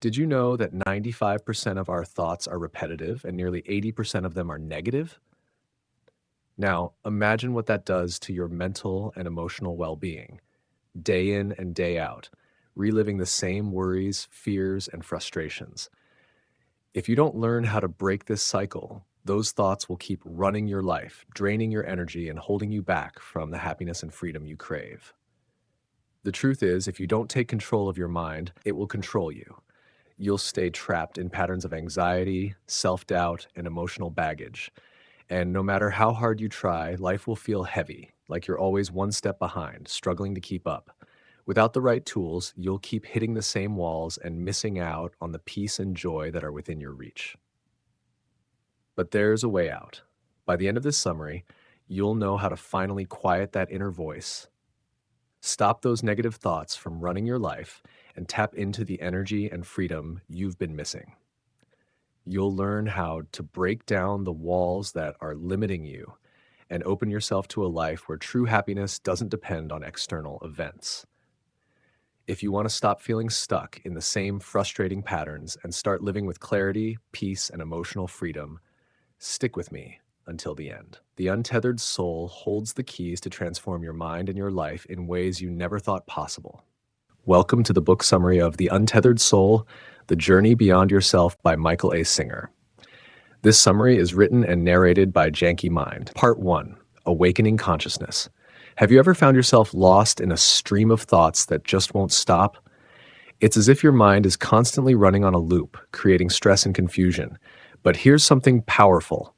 Did you know that 95% of our thoughts are repetitive and nearly 80% of them are negative? Now, imagine what that does to your mental and emotional well being, day in and day out, reliving the same worries, fears, and frustrations. If you don't learn how to break this cycle, those thoughts will keep running your life, draining your energy, and holding you back from the happiness and freedom you crave. The truth is, if you don't take control of your mind, it will control you. You'll stay trapped in patterns of anxiety, self-doubt, and emotional baggage. And no matter how hard you try, life will feel heavy, like you're always one step behind, struggling to keep up. Without the right tools, you'll keep hitting the same walls and missing out on the peace and joy that are within your reach. But there's a way out. By the end of this summary, you'll know how to finally quiet that inner voice, stop those negative thoughts from running your life, and tap into the energy and freedom you've been missing. You'll learn how to break down the walls that are limiting you and open yourself to a life where true happiness doesn't depend on external events. If you want to stop feeling stuck in the same frustrating patterns and start living with clarity, peace, and emotional freedom, stick with me until the end. The Untethered Soul holds the keys to transform your mind and your life in ways you never thought possible. Welcome to the book summary of The Untethered Soul, The Journey Beyond Yourself by Michael A. Singer. This summary is written and narrated by JANKY Mind. Part 1, Awakening Consciousness. Have you ever found yourself lost in a stream of thoughts that just won't stop? It's as if your mind is constantly running on a loop, creating stress and confusion. But here's something powerful.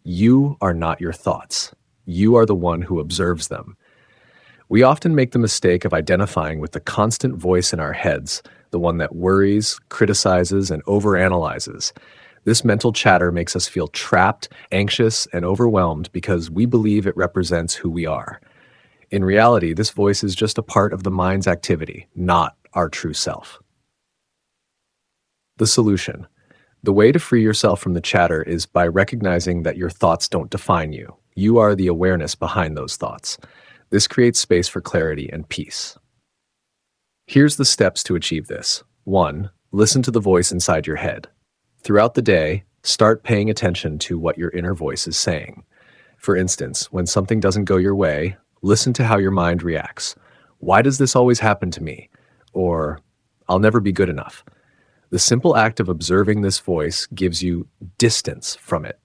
You are not your thoughts. You are the one who observes them. We often make the mistake of identifying with the constant voice in our heads, the one that worries, criticizes, and overanalyzes. This mental chatter makes us feel trapped, anxious, and overwhelmed because we believe it represents who we are. In reality, this voice is just a part of the mind's activity, not our true self. The solution. The way to free yourself from the chatter is by recognizing that your thoughts don't define you. You are the awareness behind those thoughts. This creates space for clarity and peace. Here's the steps to achieve this. 1. Listen to the voice inside your head. Throughout the day, start paying attention to what your inner voice is saying. For instance, when something doesn't go your way, listen to how your mind reacts. Why does this always happen to me? Or, I'll never be good enough. The simple act of observing this voice gives you distance from it.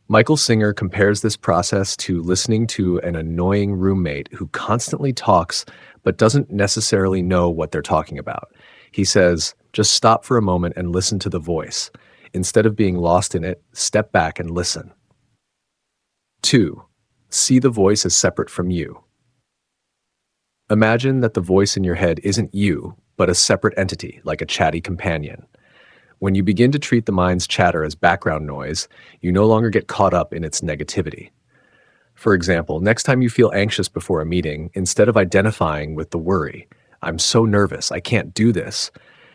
Michael Singer compares this process to listening to an annoying roommate who constantly talks but doesn't necessarily know what they're talking about. He says, just stop for a moment and listen to the voice. Instead of being lost in it, step back and listen. 2. See the voice as separate from you. Imagine that the voice in your head isn't you, but a separate entity, like a chatty companion. When you begin to treat the mind's chatter as background noise, you no longer get caught up in its negativity. For example, next time you feel anxious before a meeting, instead of identifying with the worry, I'm so nervous, I can't do this,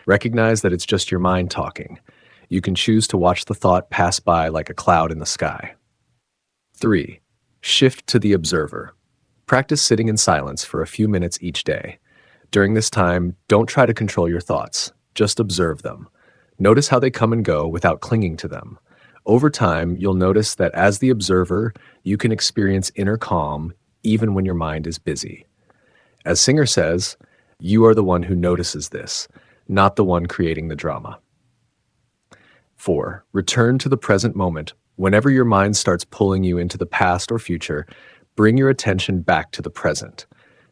recognize that it's just your mind talking. You can choose to watch the thought pass by like a cloud in the sky. 3. Shift to the observer. Practice sitting in silence for a few minutes each day. During this time, don't try to control your thoughts, just observe them. Notice how they come and go without clinging to them. Over time, you'll notice that as the observer, you can experience inner calm even when your mind is busy. As Singer says, you are the one who notices this, not the one creating the drama. 4. Return to the present moment. Whenever your mind starts pulling you into the past or future, bring your attention back to the present.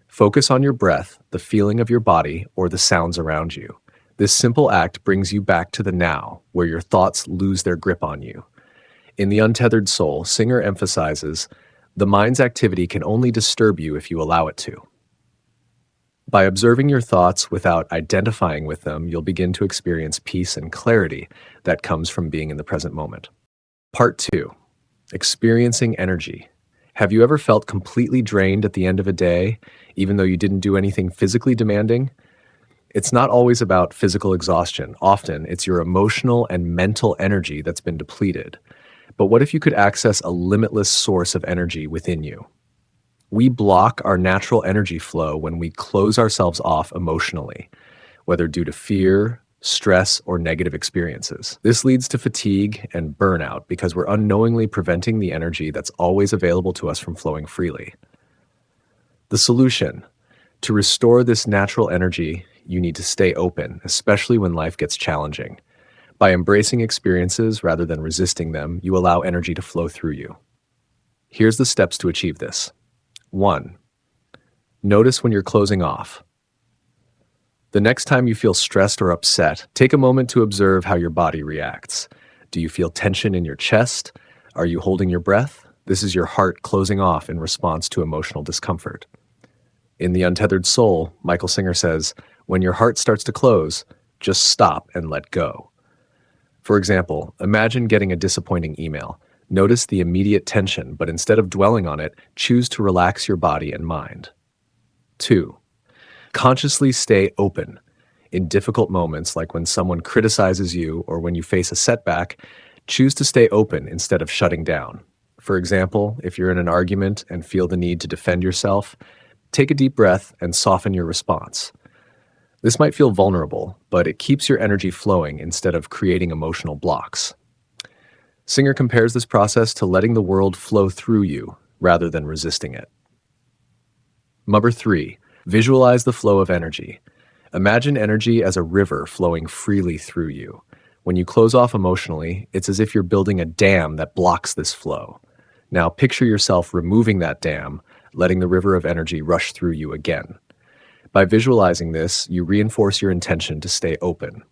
Focus on your breath, the feeling of your body, or the sounds around you. This simple act brings you back to the now, where your thoughts lose their grip on you. In The Untethered Soul, Singer emphasizes, the mind's activity can only disturb you if you allow it to. By observing your thoughts without identifying with them, you'll begin to experience peace and clarity that comes from being in the present moment. Part 2. Experiencing energy. Have you ever felt completely drained at the end of a day, even though you didn't do anything physically demanding? It's not always about physical exhaustion. Often, it's your emotional and mental energy that's been depleted. But what if you could access a limitless source of energy within you? We block our natural energy flow when we close ourselves off emotionally, whether due to fear, stress, or negative experiences. This leads to fatigue and burnout because we're unknowingly preventing the energy that's always available to us from flowing freely. The solution: to restore this natural energy, you need to stay open, especially when life gets challenging. By embracing experiences rather than resisting them, you allow energy to flow through you. Here's the steps to achieve this. 1. Notice when you're closing off. The next time you feel stressed or upset, take a moment to observe how your body reacts. Do you feel tension in your chest? Are you holding your breath? This is your heart closing off in response to emotional discomfort. In The Untethered Soul, Michael Singer says, "When your heart starts to close, just stop and let go." For example, imagine getting a disappointing email. Notice the immediate tension, but instead of dwelling on it, choose to relax your body and mind. 2. Consciously stay open. In difficult moments, like when someone criticizes you or when you face a setback, choose to stay open instead of shutting down. For example, if you're in an argument and feel the need to defend yourself, take a deep breath and soften your response. This might feel vulnerable, but it keeps your energy flowing instead of creating emotional blocks. Singer compares this process to letting the world flow through you rather than resisting it. Number 3, visualize the flow of energy. Imagine energy as a river flowing freely through you. When you close off emotionally, it's as if you're building a dam that blocks this flow. Now picture yourself removing that dam, letting the river of energy rush through you again. By visualizing this, you reinforce your intention to stay open.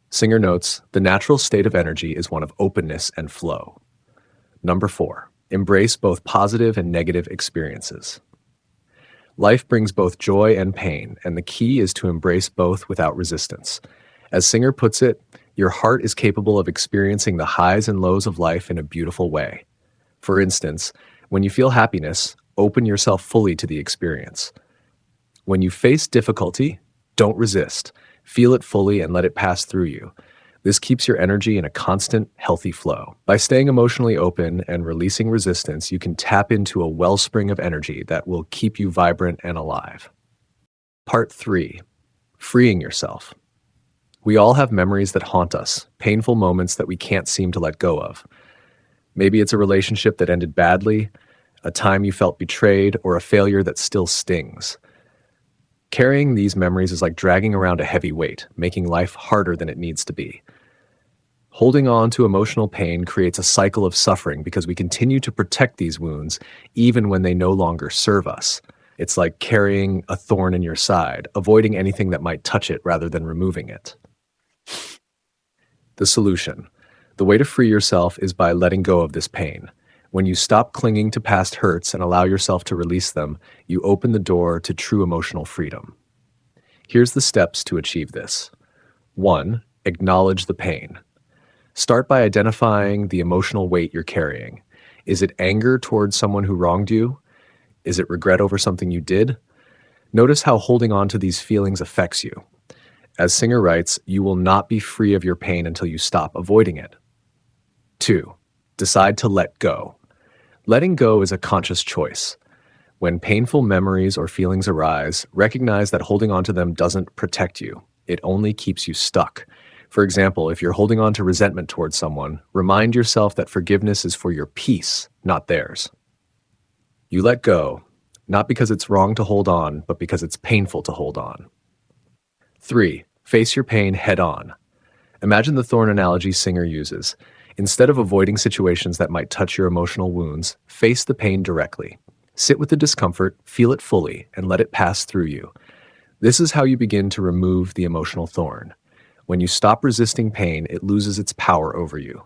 Singer notes, the natural state of energy is one of openness and flow. Number 4, embrace both positive and negative experiences. Life brings both joy and pain, and the key is to embrace both without resistance. As Singer puts it, your heart is capable of experiencing the highs and lows of life in a beautiful way. For instance, when you feel happiness, open yourself fully to the experience. When you face difficulty, don't resist. Feel it fully and let it pass through you. This keeps your energy in a constant, healthy flow. By staying emotionally open and releasing resistance, you can tap into a wellspring of energy that will keep you vibrant and alive. Part 3, freeing yourself. We all have memories that haunt us, painful moments that we can't seem to let go of. Maybe it's a relationship that ended badly, a time you felt betrayed, or a failure that still stings. Carrying these memories is like dragging around a heavy weight, making life harder than it needs to be. Holding on to emotional pain creates a cycle of suffering because we continue to protect these wounds even when they no longer serve us. It's like carrying a thorn in your side, avoiding anything that might touch it rather than removing it. The solution: the way to free yourself is by letting go of this pain. When you stop clinging to past hurts and allow yourself to release them, you open the door to true emotional freedom. Here's the steps to achieve this. 1. Acknowledge the pain. Start by identifying the emotional weight you're carrying. Is it anger towards someone who wronged you? Is it regret over something you did? Notice how holding on to these feelings affects you. As Singer writes, you will not be free of your pain until you stop avoiding it. 2. Decide to let go. Letting go is a conscious choice. When painful memories or feelings arise, recognize that holding on to them doesn't protect you. It only keeps you stuck. For example, if you're holding on to resentment towards someone, remind yourself that forgiveness is for your peace, not theirs. You let go, not because it's wrong to hold on, but because it's painful to hold on. 3. Face your pain head on. Imagine the thorn analogy Singer uses. Instead of avoiding situations that might touch your emotional wounds, face the pain directly. Sit with the discomfort, feel it fully, and let it pass through you. This is how you begin to remove the emotional thorn. When you stop resisting pain, it loses its power over you.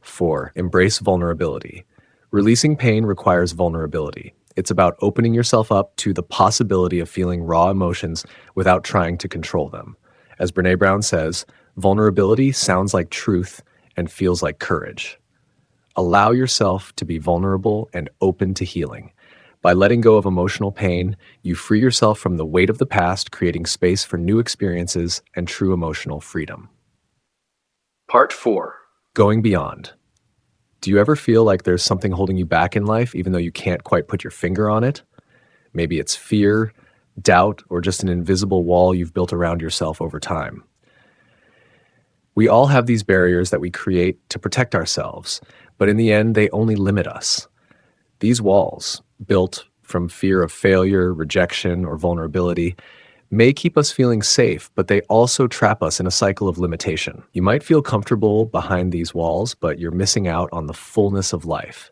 4. Embrace vulnerability. Releasing pain requires vulnerability. It's about opening yourself up to the possibility of feeling raw emotions without trying to control them. As Brené Brown says, vulnerability sounds like truth and feels like courage. Allow yourself to be vulnerable and open to healing. By letting go of emotional pain, you free yourself from the weight of the past, creating space for new experiences and true emotional freedom. Part 4. Going beyond. Do you ever feel like there's something holding you back in life, even though you can't quite put your finger on it? Maybe it's fear, doubt, or just an invisible wall you've built around yourself over time. We all have these barriers that we create to protect ourselves, but in the end, they only limit us. These walls, built from fear of failure, rejection, or vulnerability, may keep us feeling safe, but they also trap us in a cycle of limitation. You might feel comfortable behind these walls, but you're missing out on the fullness of life.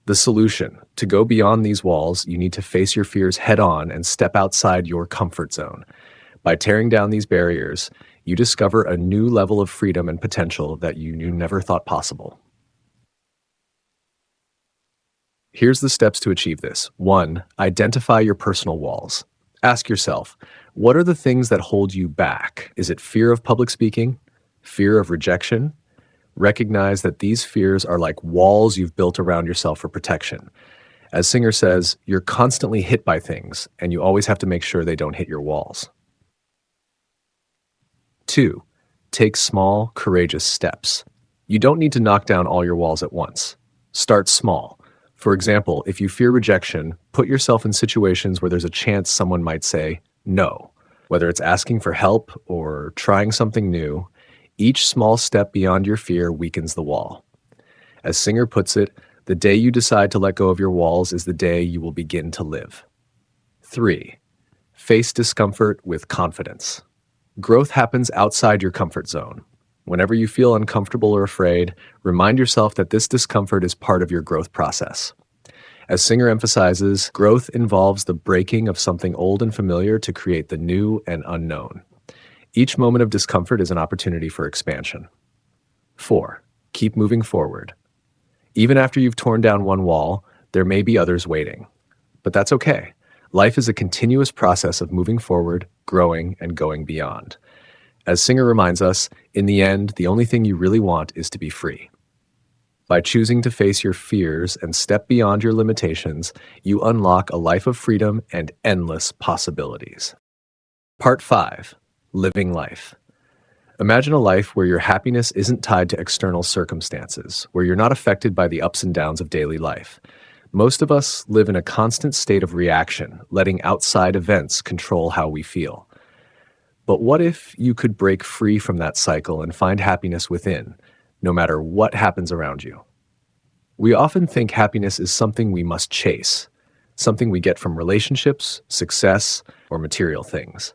The solution: to go beyond these walls, you need to face your fears head on and step outside your comfort zone. By tearing down these barriers, you discover a new level of freedom and potential that you never thought possible. Here's the steps to achieve this. 1. Identify your personal walls. Ask yourself, what are the things that hold you back? Is it fear of public speaking? Fear of rejection? Recognize that these fears are like walls you've built around yourself for protection. As Singer says, you're constantly hit by things, and you always have to make sure they don't hit your walls. 2. Take small, courageous steps. You don't need to knock down all your walls at once. Start small. For example, if you fear rejection, put yourself in situations where there's a chance someone might say no. Whether it's asking for help or trying something new, each small step beyond your fear weakens the wall. As Singer puts it, the day you decide to let go of your walls is the day you will begin to live. 3. Face discomfort with confidence. Growth happens outside your comfort zone. Whenever you feel uncomfortable or afraid, remind yourself that this discomfort is part of your growth process. As Singer emphasizes, growth involves the breaking of something old and familiar to create the new and unknown. Each moment of discomfort is an opportunity for expansion. 4. Keep moving forward. Even after you've torn down one wall, there may be others waiting. But that's okay. Life is a continuous process of moving forward, growing, and going beyond. As Singer reminds us, in the end, the only thing you really want is to be free. By choosing to face your fears and step beyond your limitations, you unlock a life of freedom and endless possibilities. Part 5. Living life. Imagine a life where your happiness isn't tied to external circumstances, where you're not affected by the ups and downs of daily life. Most of us live in a constant state of reaction, letting outside events control how we feel. But what if you could break free from that cycle and find happiness within, no matter what happens around you? We often think happiness is something we must chase, something we get from relationships, success, or material things.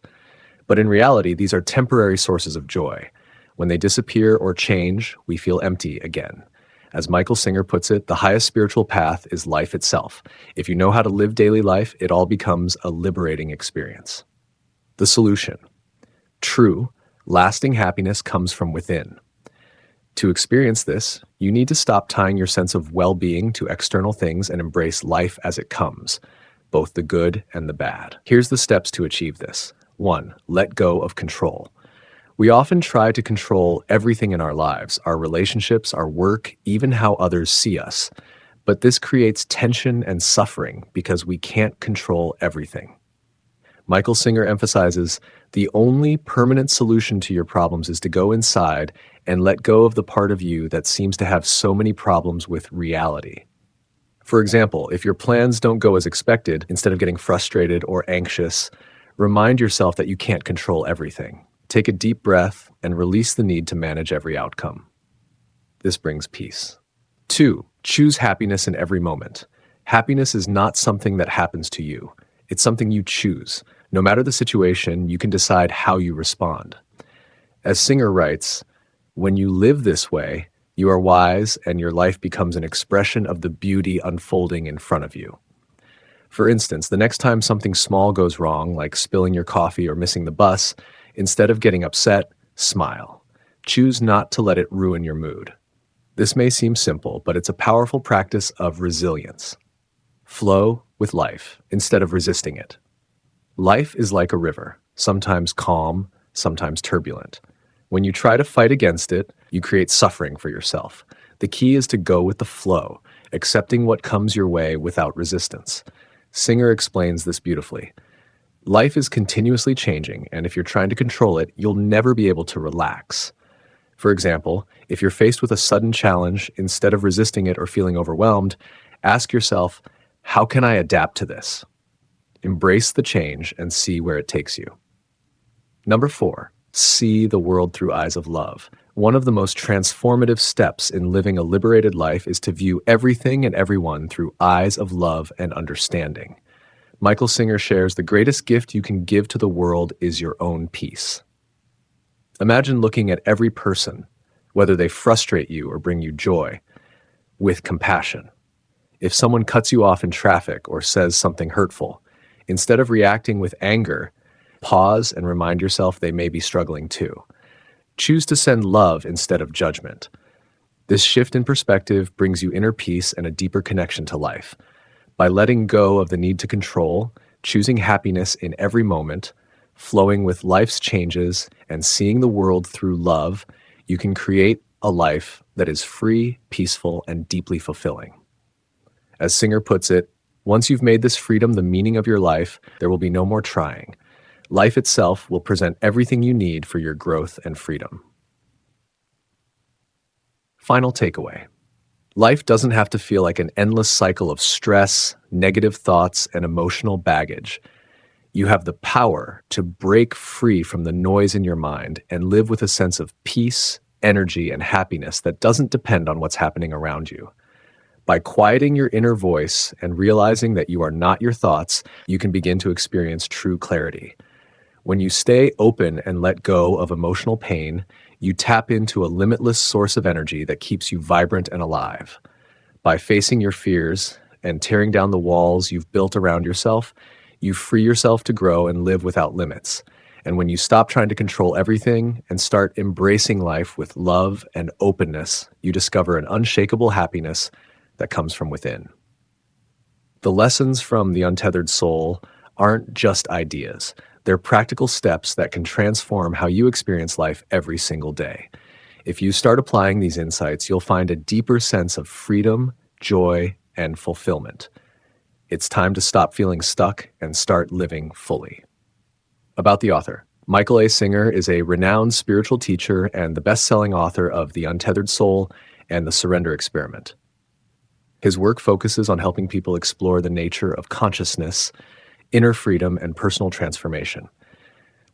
But in reality, these are temporary sources of joy. When they disappear or change, we feel empty again. As Michael Singer puts it, the highest spiritual path is life itself. If you know how to live daily life, it all becomes a liberating experience. The solution: true, lasting happiness comes from within. To experience this, you need to stop tying your sense of well-being to external things and embrace life as it comes, both the good and the bad. Here's the steps to achieve this. 1. Let go of control. We often try to control everything in our lives, our relationships, our work, even how others see us. But this creates tension and suffering because we can't control everything. Michael Singer emphasizes, the only permanent solution to your problems is to go inside and let go of the part of you that seems to have so many problems with reality. For example, if your plans don't go as expected, instead of getting frustrated or anxious, remind yourself that you can't control everything. Take a deep breath and release the need to manage every outcome. This brings peace. 2. Choose happiness in every moment. Happiness is not something that happens to you. It's something you choose. No matter the situation, you can decide how you respond. As Singer writes, when you live this way, you are wise and your life becomes an expression of the beauty unfolding in front of you. For instance, the next time something small goes wrong, like spilling your coffee or missing the bus, instead of getting upset, smile. Choose not to let it ruin your mood. This may seem simple, but it's a powerful practice of resilience. Flow with life instead of resisting it. Life is like a river, sometimes calm, sometimes turbulent. When you try to fight against it, you create suffering for yourself. The key is to go with the flow, accepting what comes your way without resistance. Singer explains this beautifully. Life is continuously changing, and if you're trying to control it, you'll never be able to relax. For example, if you're faced with a sudden challenge, instead of resisting it or feeling overwhelmed, ask yourself, how can I adapt to this? Embrace the change and see where it takes you. Number 4, see the world through eyes of love. One of the most transformative steps in living a liberated life is to view everything and everyone through eyes of love and understanding. Michael Singer shares, the greatest gift you can give to the world is your own peace. Imagine looking at every person, whether they frustrate you or bring you joy, with compassion. If someone cuts you off in traffic or says something hurtful, instead of reacting with anger, pause and remind yourself they may be struggling too. Choose to send love instead of judgment. This shift in perspective brings you inner peace and a deeper connection to life. By letting go of the need to control, choosing happiness in every moment, flowing with life's changes, and seeing the world through love, you can create a life that is free, peaceful, and deeply fulfilling. As Singer puts it, once you've made this freedom the meaning of your life, there will be no more trying. Life itself will present everything you need for your growth and freedom. Final takeaway. Life doesn't have to feel like an endless cycle of stress, negative thoughts, and emotional baggage. You have the power to break free from the noise in your mind and live with a sense of peace, energy, and happiness that doesn't depend on what's happening around you. By quieting your inner voice and realizing that you are not your thoughts, you can begin to experience true clarity. When you stay open and let go of emotional pain, you tap into a limitless source of energy that keeps you vibrant and alive. By facing your fears and tearing down the walls you've built around yourself, you free yourself to grow and live without limits. And when you stop trying to control everything and start embracing life with love and openness, you discover an unshakable happiness that comes from within. The lessons from the Untethered Soul aren't just ideas. They're practical steps that can transform how you experience life every single day. If you start applying these insights, you'll find a deeper sense of freedom, joy, and fulfillment. It's time to stop feeling stuck and start living fully. About the author. Michael A. Singer is a renowned spiritual teacher and the best-selling author of The Untethered Soul and The Surrender Experiment. His work focuses on helping people explore the nature of consciousness, inner freedom, and personal transformation.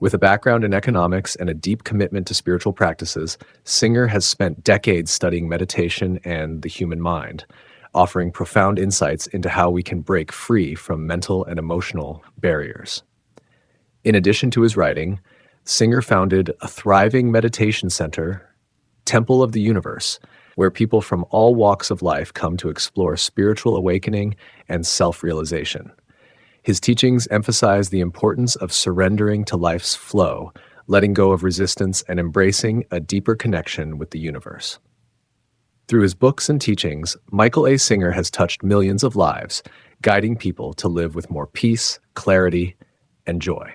With a background in economics and a deep commitment to spiritual practices, Singer has spent decades studying meditation and the human mind, offering profound insights into how we can break free from mental and emotional barriers. In addition to his writing, Singer founded a thriving meditation center, Temple of the Universe, where people from all walks of life come to explore spiritual awakening and self-realization. His teachings emphasize the importance of surrendering to life's flow, letting go of resistance, and embracing a deeper connection with the universe. Through his books and teachings, Michael A. Singer has touched millions of lives, guiding people to live with more peace, clarity, and joy.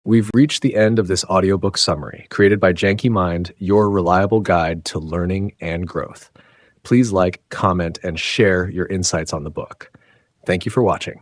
We've reached the end of this audiobook summary, created by JANKY Mind, your reliable guide to learning and growth. Please like, comment, and share your insights on the book. Thank you for watching.